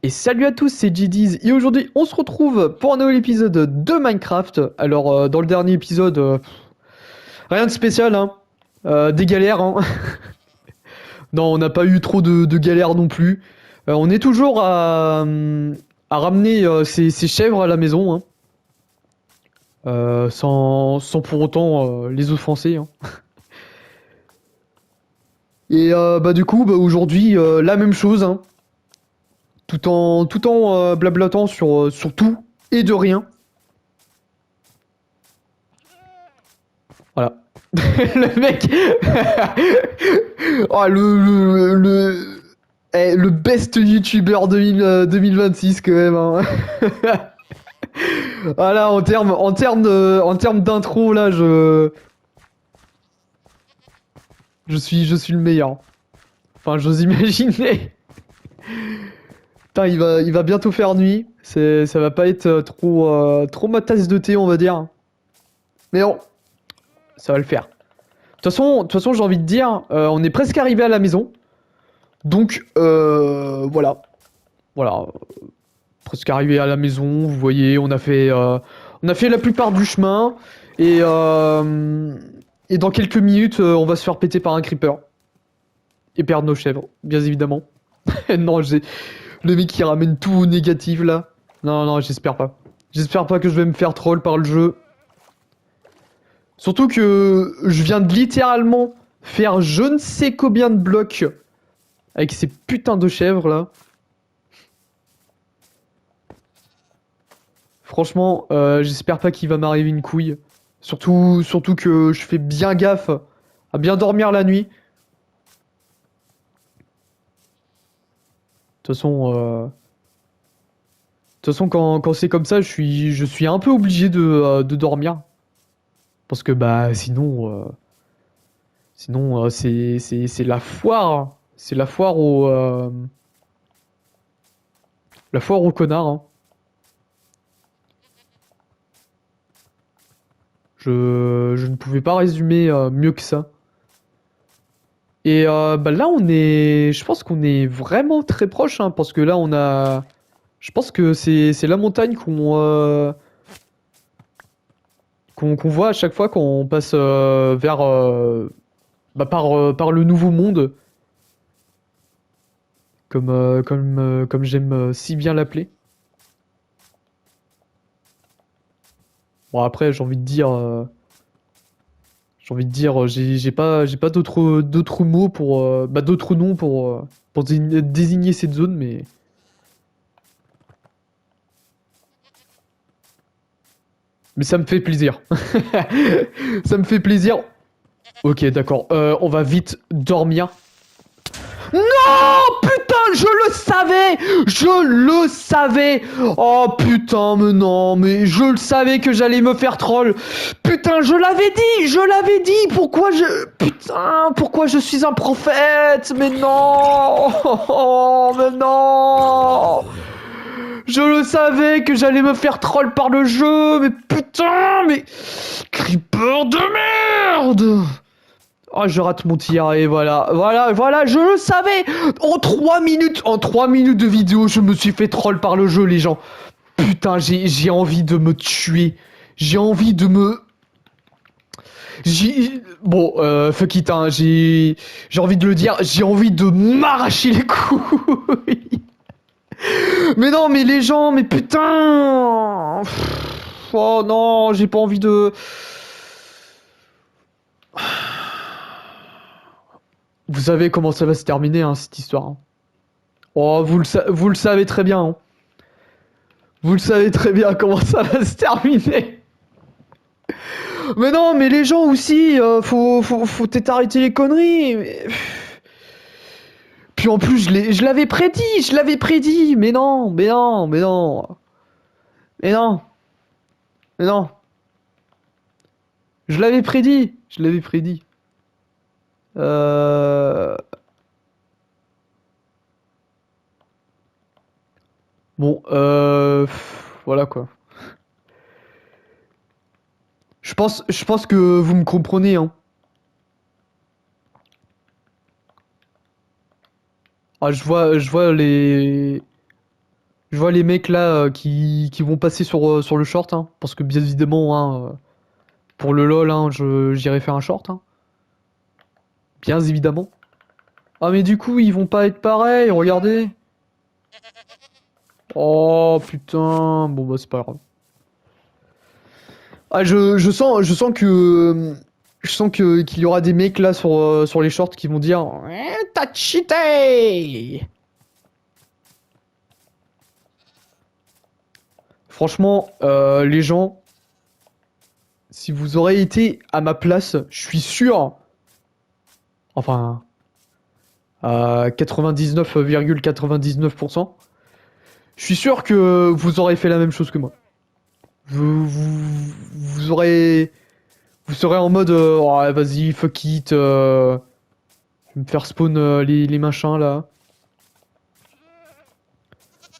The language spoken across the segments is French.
Et salut à tous, c'est GDs et aujourd'hui on se retrouve pour un nouvel épisode de Minecraft. Alors dans le dernier épisode, rien de spécial, hein. Des galères, hein. Non, on n'a pas eu trop de galères non plus. On est toujours à ramener ces chèvres à la maison, hein. Sans pour autant les offenser, hein. Et bah du coup, bah, aujourd'hui, la même chose, hein. Tout en blablatant sur tout et de rien. Voilà. Le mec. Oh, le best YouTuber 2026 quand même, hein. Voilà, en termes d'intro, là, je suis le meilleur. Enfin, j'ose imaginer. Putain, il va bientôt faire nuit. Ça va pas être trop ma tasse de thé, on va dire. Mais bon, ça va le faire. De toute façon, j'ai envie de dire, on est presque arrivé à la maison. Donc, voilà. Voilà. Presque arrivé à la maison, vous voyez, on a fait la plupart du chemin. Et dans quelques minutes, on va se faire péter par un creeper. Et perdre nos chèvres, bien évidemment. Non, le mec qui ramène tout au négatif là. Non, non, j'espère pas. J'espère pas que je vais me faire troll par le jeu. Surtout que je viens de littéralement faire je ne sais combien de blocs avec ces putains de chèvres là. Franchement, j'espère pas qu'il va m'arriver une couille. Surtout que je fais bien gaffe à bien dormir la nuit. De toute façon, quand c'est comme ça, je suis un peu obligé de dormir. Parce que bah sinon c'est la foire, hein. C'est la foire au connard, hein. Je ne pouvais pas résumer mieux que ça. Et bah là, je pense qu'on est vraiment très proche, hein, parce que là, je pense que c'est la montagne qu'on voit à chaque fois qu'on passe vers, bah, par le nouveau monde, comme j'aime si bien l'appeler. Bon après, j'ai envie de dire, j'ai pas d'autres mots pour, bah, d'autres noms pour désigner cette zone, mais ça me fait plaisir. Ça me fait plaisir. Ok, d'accord. On va vite dormir. Non, putain, je le savais. Je le savais. Oh putain, mais non, mais je le savais que j'allais me faire troll. Putain, je l'avais dit. Pourquoi je suis un prophète? Mais non. Oh, mais non. Je le savais que j'allais me faire troll par le jeu. Mais putain, mais creeper de merde. Oh, je rate mon tir et voilà, je le savais. En 3 minutes de vidéo, je me suis fait troll par le jeu, les gens. Putain, j'ai envie de me tuer. J'ai envie de me... Bon, fuck it, hein, j'ai envie de le dire, j'ai envie de m'arracher les couilles. Mais non, mais les gens, mais putain. Oh non, j'ai pas envie de... Vous savez comment ça va se terminer, hein, cette histoire, hein. Oh, vous le savez très bien, hein. Vous le savez très bien comment ça va se terminer. Mais non, mais les gens aussi, faut peut-être arrêter les conneries. Puis en plus, je l'avais prédit. Mais non, mais non, mais non, mais non, mais non. Je l'avais prédit. Euh... Bon, voilà quoi. Je pense que vous me comprenez, hein. Ah, je vois Je vois les mecs là qui vont passer sur le short, hein, parce que bien évidemment, hein, pour le lol, hein, j'irai faire un short, hein, bien évidemment. Ah mais du coup, ils vont pas être pareils, regardez. Oh putain, bon bah c'est pas grave. Ah je sens que qu'il y aura des mecs là sur les shorts qui vont dire t'as cheaté. Franchement, les gens, si vous aurez été à ma place, je suis sûr, enfin, à 99,99%, je suis sûr que vous aurez fait la même chose que moi. Vous aurez, vous serez en mode, oh, vas-y, fuck it, je vais me faire spawn les machins là.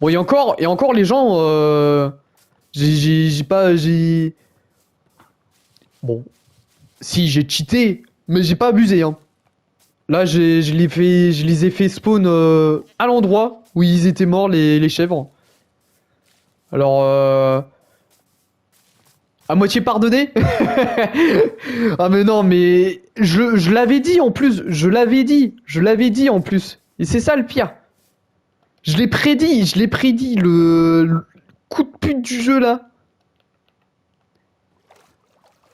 Bon, et encore les gens, j'ai pas, j'ai, bon, si j'ai cheaté, mais j'ai pas abusé, hein. Là, je les ai fait spawn à l'endroit où ils étaient morts, les chèvres. Alors, à moitié pardonné. Ah mais non, mais je l'avais dit en plus, je l'avais dit en plus. Et c'est ça le pire. Je l'ai prédit, le coup de pute du jeu là.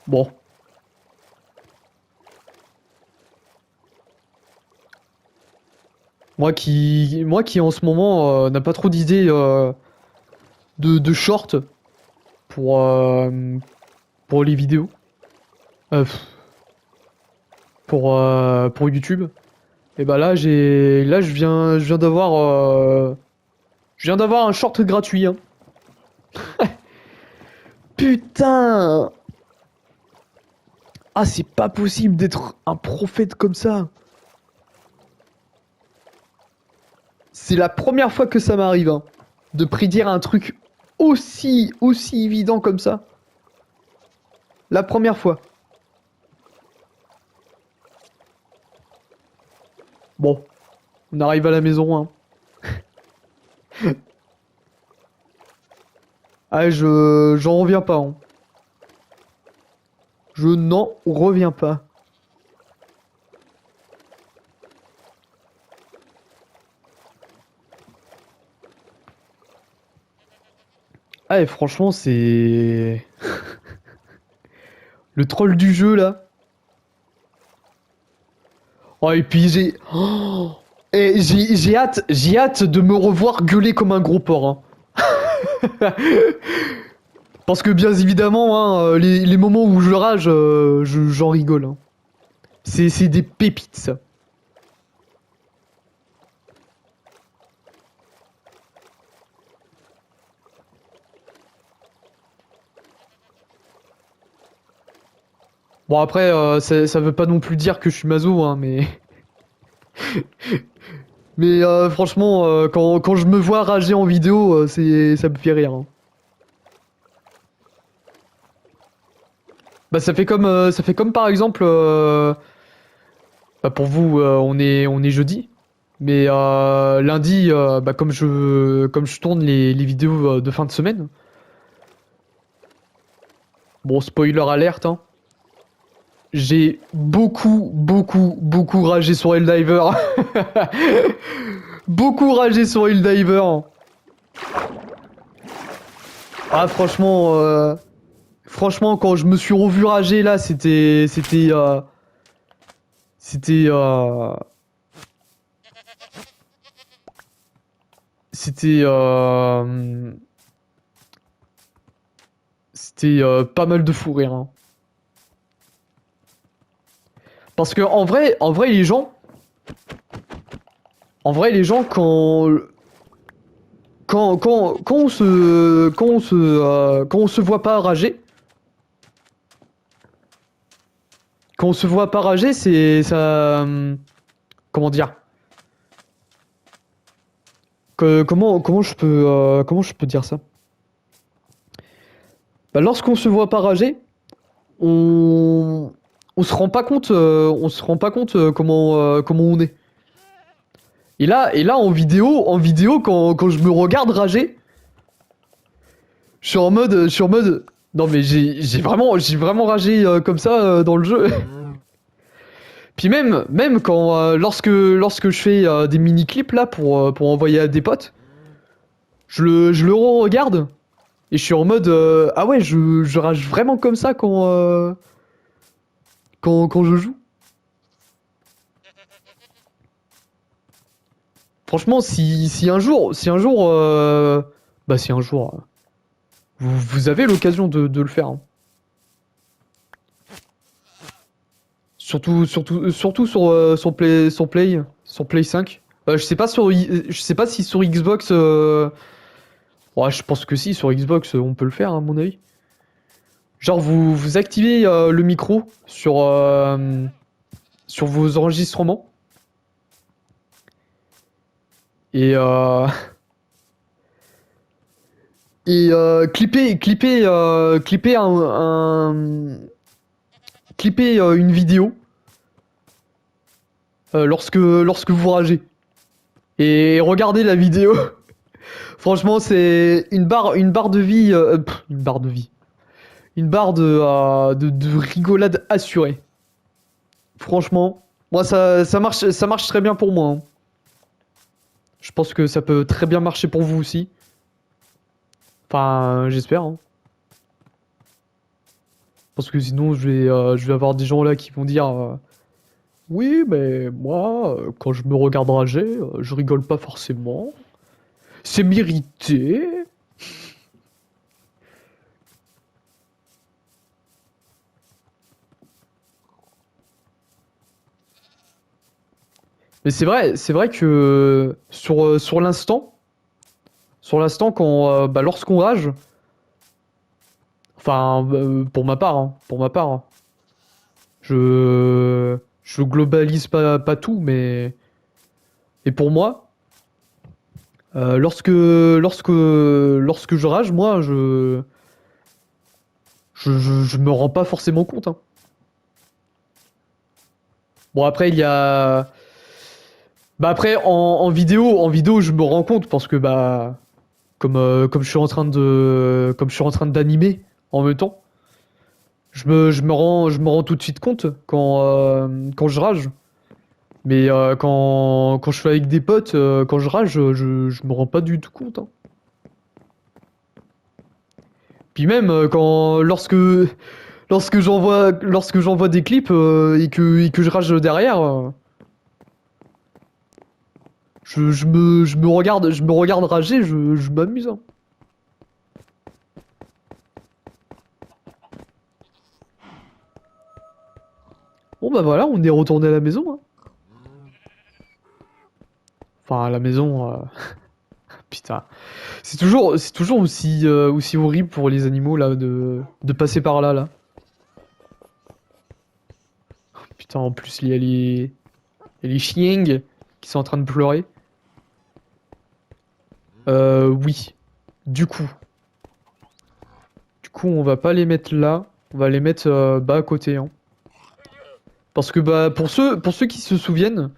Bon, moi qui en ce moment n'a pas trop d'idées de short pour, pour les vidéos, pff, pour YouTube. Et bah là là je viens d'avoir je viens d'avoir un short gratuit, hein. Putain! Ah, c'est pas possible d'être un prophète comme ça. C'est la première fois que ça m'arrive, hein, de prédire un truc aussi évident comme ça. La première fois. Bon, on arrive à la maison, hein. Ah, j'en reviens pas, hein. Je n'en reviens pas. Ah, et franchement, c'est... Le troll du jeu, là. Oh, et puis et j'ai hâte de me revoir gueuler comme un gros porc, hein. Parce que bien évidemment, hein, les moments où je rage, j'en rigole, hein. C'est des pépites, ça. Bon après, ça veut pas non plus dire que je suis maso, hein, mais... Mais franchement, quand je me vois rager en vidéo, ça me fait rire, hein. Bah ça fait comme par exemple, bah, pour vous, on est jeudi, mais lundi, bah comme je tourne les vidéos de fin de semaine. Bon, spoiler alerte, hein. J'ai beaucoup ragé sur Helldiver. Beaucoup ragé sur Helldiver. Ah franchement quand je me suis revu rager là, c'était c'était c'était pas mal de fou rire, hein. Parce que en vrai les gens quand on se voit pas rager, quand on se voit pas rager, c'est ça. Comment dire? Comment je peux dire ça? Bah, lorsqu'on se voit pas rager, on se rend pas compte, on se rend pas compte comment on est. Et là en vidéo quand je me regarde rager, Je suis en mode. Non mais j'ai vraiment ragé comme ça dans le jeu. Puis même quand lorsque je fais des mini clips là pour envoyer à des potes, je le regarde et je suis en mode ah ouais je rage vraiment comme ça quand je joue. Franchement si un jour bah si un jour vous avez l'occasion de le faire. Hein. Surtout sur Play 5. Je sais pas si sur Xbox. Ouais, je pense que si, sur Xbox, on peut le faire, hein, à mon avis. Genre, vous activez le micro sur vos enregistrements et, clippez une vidéo lorsque vous ragez. Et regardez la vidéo. Franchement, c'est une barre de vie. Une barre de vie. Une barre de rigolade assurée. Franchement, moi ça marche très bien pour moi. Hein. Je pense que ça peut très bien marcher pour vous aussi. Enfin, j'espère. Hein. Parce que sinon, je vais avoir des gens là qui vont dire oui, mais moi, quand je me regarde rager, je rigole pas forcément. C'est mérité. Mais c'est vrai que sur l'instant, bah, lorsqu'on rage, enfin, pour ma part, hein, je globalise pas tout, mais et pour moi, lorsque je rage, moi, je me rends pas forcément compte. Hein. Bon après il y a, bah après en vidéo, je me rends compte parce que bah comme je suis en train d'animer en même temps, je me rends tout de suite compte quand je rage. Mais quand je suis avec des potes, quand je rage, je me rends pas du tout compte. Hein. Puis même lorsque j'envoie des clips et que je rage derrière, je me regarde rager, je m'amuse. Hein. Bon bah voilà, on est retourné à la maison. Hein. Enfin à la maison. Putain, c'est toujours aussi horrible pour les animaux là de passer par là là. Putain, en plus il y a les chiens qui sont en train de pleurer. Oui. Du coup, on va pas les mettre là, on va les mettre bas à côté. Hein. Parce que bah pour ceux qui se souviennent,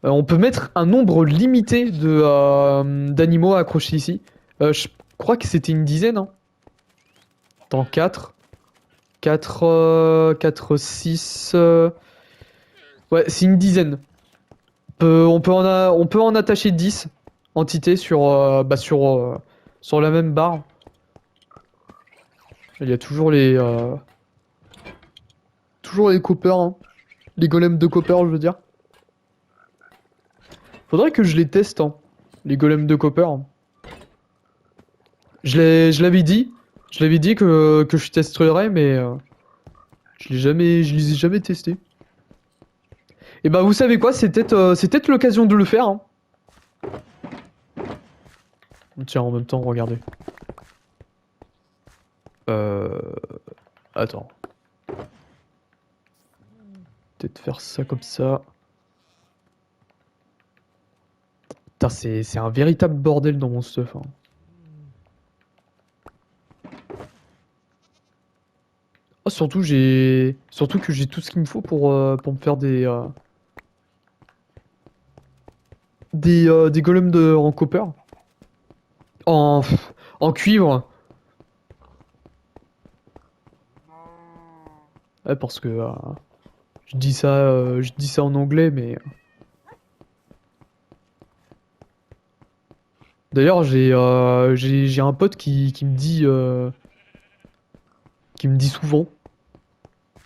on peut mettre un nombre limité d'animaux accrochés ici. Je crois que c'était une dizaine. Hein. Dans 4, 6... Ouais, c'est une dizaine. On peut en attacher 10 entités sur la même barre. Il y a toujours les coppers, hein. Les golems de copper, je veux dire. Faudrait que je les teste, hein, les golems de copper. Je l'avais dit. Je l'avais dit que je testerais, mais je les ai jamais testés. Et bah vous savez quoi, c'est peut-être l'occasion de le faire. Hein. Tiens, en même temps, regardez. Euh... Attends. Peut-être faire ça comme ça. Putain, c'est un véritable bordel dans mon stuff. Hein. Oh, surtout que j'ai tout ce qu'il me faut pour me faire des golems en copper. En, en cuivre. Ouais, parce que je dis ça en anglais, mais d'ailleurs j'ai un pote qui me dit souvent.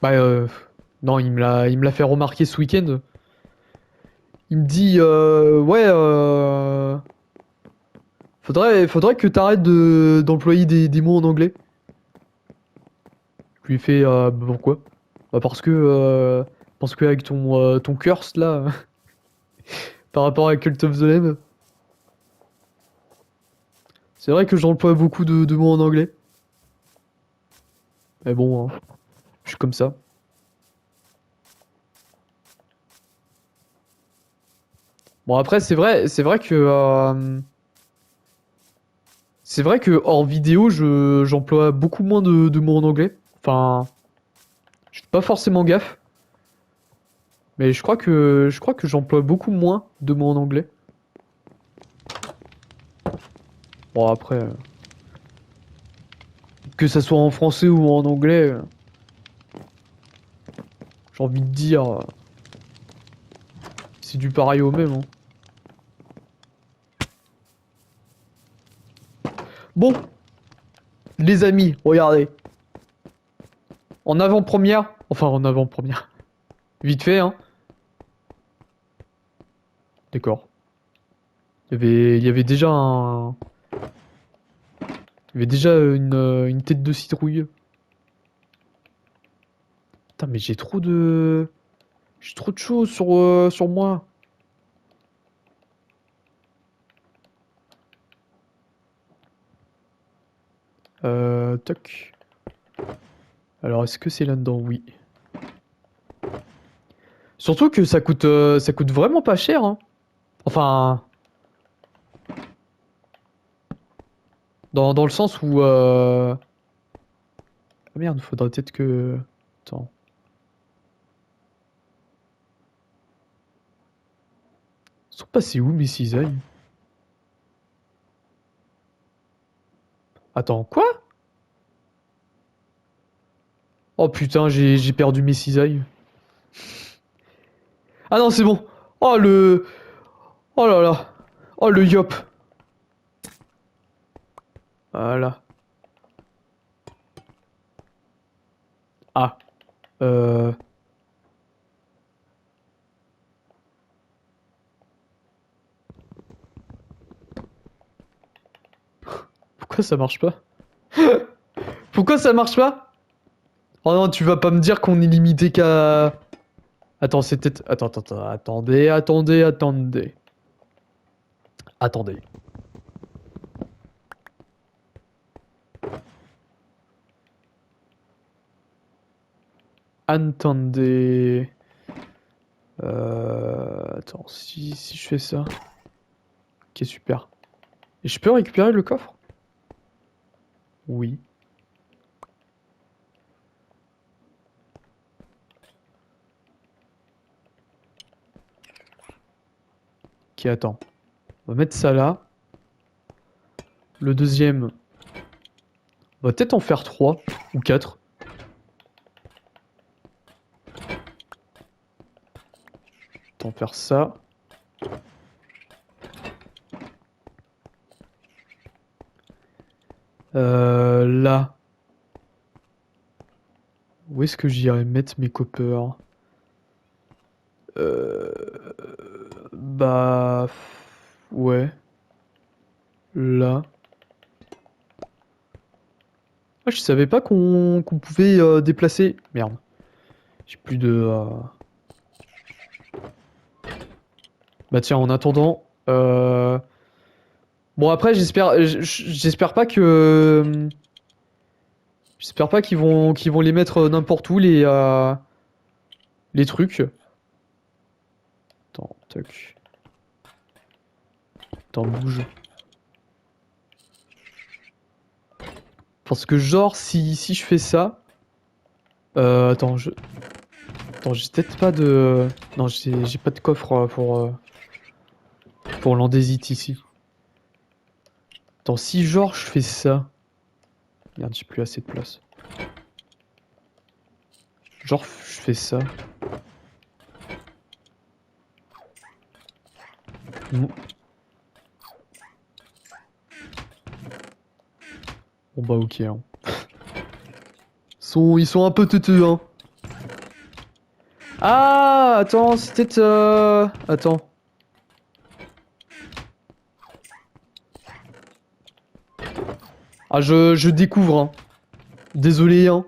Bah non, il me l'a fait remarquer ce week-end. Il me dit ouais faudrait que t'arrêtes d'employer des mots en anglais. Je lui ai fait bah, pourquoi? Bah parce que avec ton curse là par rapport à Cult of the Lamb, c'est vrai que j'emploie beaucoup de mots en anglais. Mais bon, hein, je suis comme ça. Bon après c'est vrai que hors vidéo j'emploie beaucoup moins de mots en anglais. Enfin, je fais pas forcément gaffe, mais je crois que j'emploie beaucoup moins de mots en anglais. Bon après que ça soit en français ou en anglais, j'ai envie de dire c'est du pareil au même, hein. Bon, les amis, regardez. En avant-première, enfin en avant-première, vite fait, hein. D'accord. Il y avait déjà il y avait déjà une tête de citrouille. Putain, mais j'ai trop de choses sur moi. Toc. Alors, est-ce que c'est là-dedans? Oui. Surtout que ça coûte vraiment pas cher, hein. Enfin, dans le sens où... Ah merde, faudrait peut-être que... Attends. Ils sont passés où mes cisailles? Attends, quoi? Oh putain, j'ai perdu mes cisailles. Ah non, c'est bon. Oh le... Oh là là. Oh le yop. Voilà. Ah. Euh... Pourquoi ça marche pas? Pourquoi ça marche pas? Oh non, tu vas pas me dire qu'on est limité qu'à... Attends, c'est peut-être... Attendez. Attendez. Attendez. Attends, si je fais ça... Ok, super. Et je peux récupérer le coffre? Oui. Ok, attends. On va mettre ça là. Le deuxième... On va peut-être en faire 3 ou 4. Attends, faire ça. Là. Où est-ce que j'irais mettre mes coppers? Euh... Bah... Ouais. Là. Ah, je savais pas qu'on pouvait déplacer... Merde. J'ai plus de... Bah tiens, en attendant... Bon après, j'espère pas que... J'espère pas qu'ils vont les mettre n'importe où, les trucs. Attends, toc. Attends, bouge. Parce que genre, si je fais ça... attends, Attends, j'ai peut-être pas de... Non, j'ai pas de coffre pour l'andésite ici. Attends, si genre je fais ça... Merde, j'ai plus assez de place. Genre, je fais ça. Bon, bon bah ok. Hein. Ils sont un peu teuteux, hein. Ah, attends, c'était... Attends. Ah, je découvre, hein. Désolé, hein.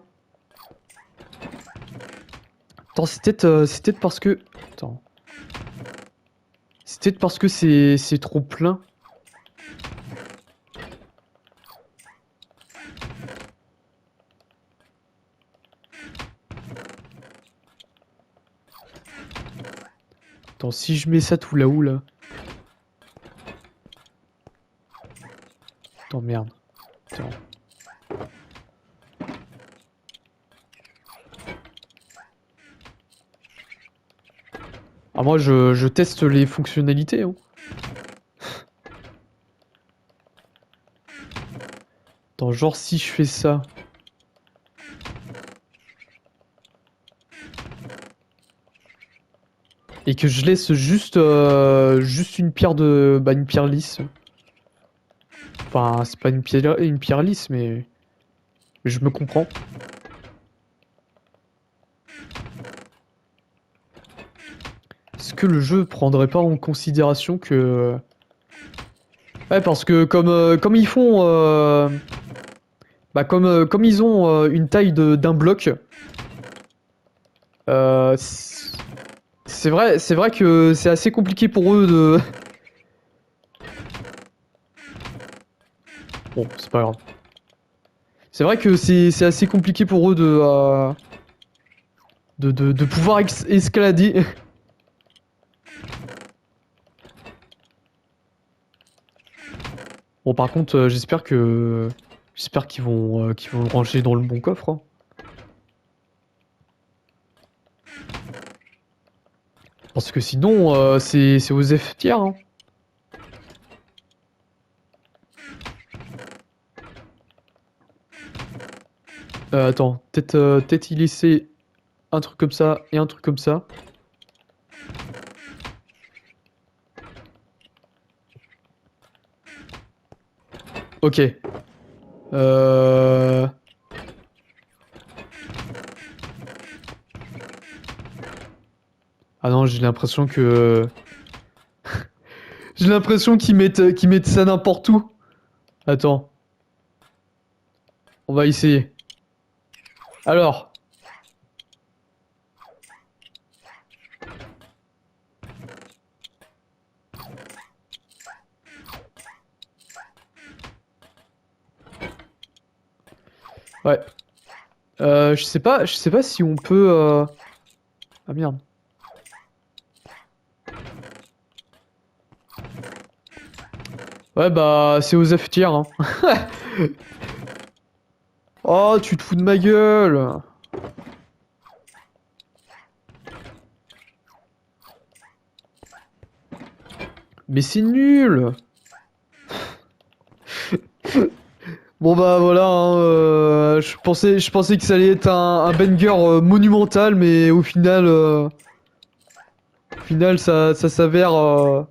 Attends, c'est peut-être parce que... Attends. C'est peut-être parce que c'est trop plein. Attends, si je mets ça tout là-haut, là... Attends, merde. Attends. Ah, moi, je teste les fonctionnalités, hein. Attends, genre, si je fais ça... Et que je laisse juste une pierre de... Bah, une pierre lisse. Enfin, c'est pas une pierre lisse, mais je me comprends. Est-ce que le jeu prendrait pas en considération que... Ouais, parce que comme ils font... Bah, comme ils ont une taille d'un bloc... Euh, c'est vrai que c'est assez compliqué pour eux de... Bon, c'est pas grave. C'est vrai que c'est assez compliqué pour eux de pouvoir escalader. Bon, par contre, j'espère qu'ils vont le ranger dans le bon coffre. Hein. Parce que sinon, c'est aux F tiers. Hein. Attends, peut-être y laisser un truc comme ça et un truc comme ça. Ok. Euh... Ah non, j'ai l'impression que... J'ai l'impression qu'ils mettent ça n'importe où. Attends, on va essayer. Alors. Ouais. Je sais pas si on peut... Ah merde. Ouais, bah, c'est aux F tiers, hein. Oh, tu te fous de ma gueule. Mais c'est nul. Bon bah voilà, hein, je pensais que ça allait être un banger monumental, mais au final ça s'avère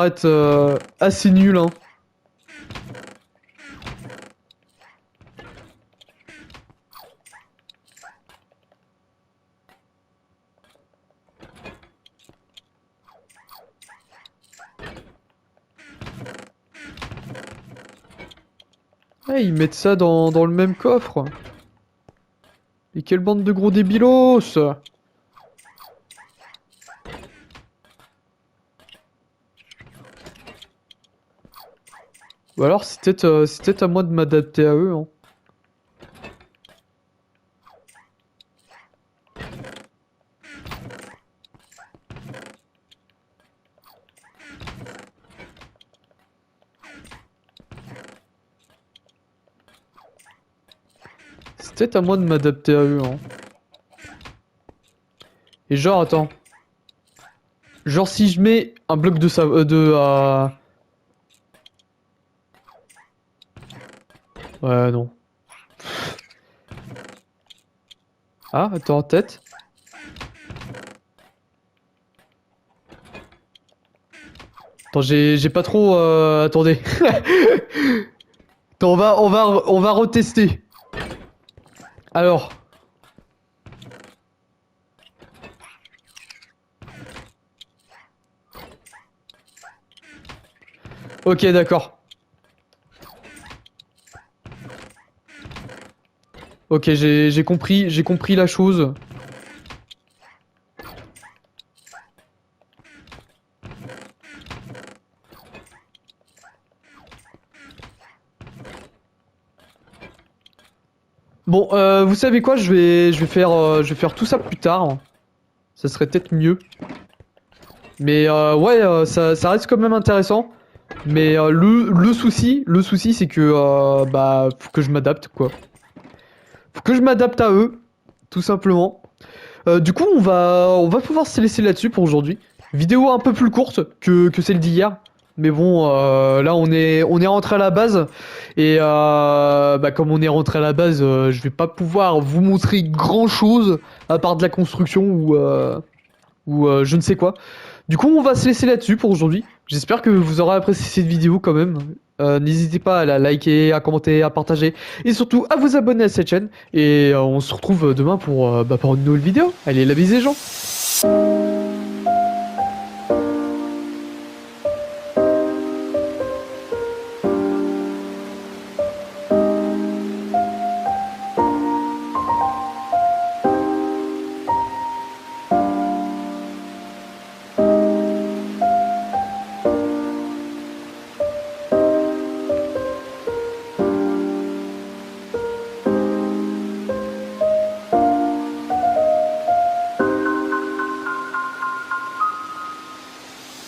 être assez nul, hein. Ouais, ils mettent ça dans le même coffre. Et quelle bande de gros débilos! Ou alors c'est peut-être à moi de m'adapter à eux, hein. C'est peut-être à moi de m'adapter à eux, hein. Et genre, attends. Genre si je mets un bloc de sa... Ouais, non. Ah, attends, en tête. Attends, j'ai pas trop... attendez. Attends, on va retester. Alors. Ok, d'accord. Ok, j'ai compris la chose. Bon, vous savez quoi, je vais faire tout ça plus tard. Ça serait peut-être mieux. Mais ouais, ça reste quand même intéressant. Mais le souci, c'est que bah, faut que je m'adapte, quoi. Faut que je m'adapte à eux, tout simplement. Du coup, on va pouvoir se laisser là-dessus pour aujourd'hui. Vidéo un peu plus courte que celle d'hier. Mais bon, là, on est rentré à la base. Et bah, comme on est rentré à la base, je vais pas pouvoir vous montrer grand-chose à part de la construction ou je ne sais quoi. Du coup, on va se laisser là-dessus pour aujourd'hui. J'espère que vous aurez apprécié cette vidéo quand même. N'hésitez pas à la liker, à commenter, à partager et surtout à vous abonner à cette chaîne. Et on se retrouve demain pour une nouvelle vidéo. Allez, la bise les gens.